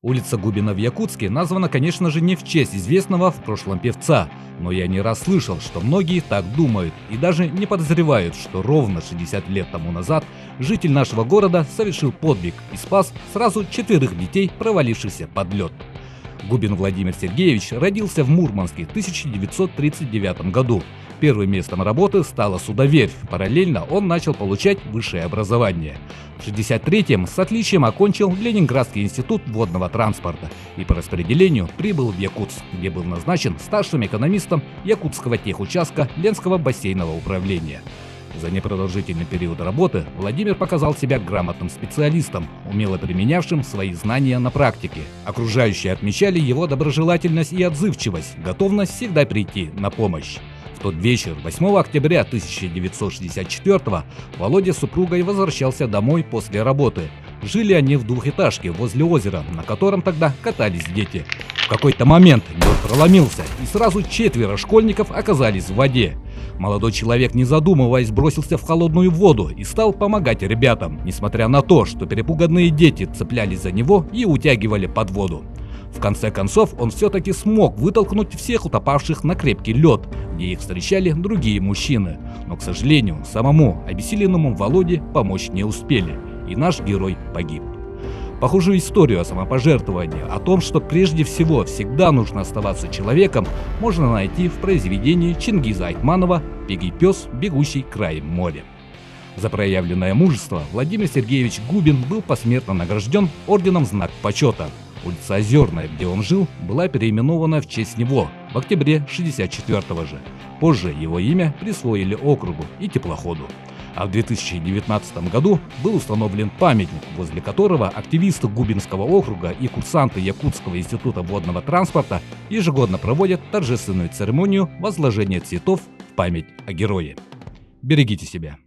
Улица Губина в Якутске названа, конечно же, не в честь известного в прошлом певца, но я не раз слышал, что многие так думают и даже не подозревают, что ровно 60 лет тому назад житель нашего города совершил подвиг и спас сразу 4 детей, провалившихся под лед. Губин Владимир Сергеевич родился в Мурманске в 1939 году. Первым местом работы стала судоверфь. Параллельно он начал получать высшее образование. В 1963-м с отличием окончил Ленинградский институт водного транспорта и по распределению прибыл в Якутск, где был назначен старшим экономистом Якутского техучастка Ленского бассейнового управления. За непродолжительный период работы Владимир показал себя грамотным специалистом, умело применявшим свои знания на практике. Окружающие отмечали его доброжелательность и отзывчивость, готовность всегда прийти на помощь. В тот вечер, 8 октября 1964-го, Володя с супругой возвращался домой после работы. Жили они в двухэтажке возле озера, на котором тогда катались дети. В какой-то момент лед проломился, и сразу 4 школьников оказались в воде. Молодой человек, не задумываясь, бросился в холодную воду и стал помогать ребятам, несмотря на то, что перепуганные дети цеплялись за него и утягивали под воду. В конце концов, он все-таки смог вытолкнуть всех утопавших на крепкий лед, где их встречали другие мужчины. Но, к сожалению, самому обессиленному Володе помочь не успели, и наш герой погиб. Похожую историю о самопожертвовании, о том, что прежде всего всегда нужно оставаться человеком, можно найти в произведении Чингиза Айтманова «Беги, пес, бегущий краем моря». За проявленное мужество Владимир Сергеевич Губин был посмертно награжден орденом Знак почета. Улица Озерная, где он жил, была переименована в честь него в октябре 1964 же. Позже его имя присвоили округу и теплоходу. А в 2019 году был установлен памятник, возле которого активисты Губинского округа и курсанты Якутского института водного транспорта ежегодно проводят торжественную церемонию возложения цветов в память о герое. Берегите себя.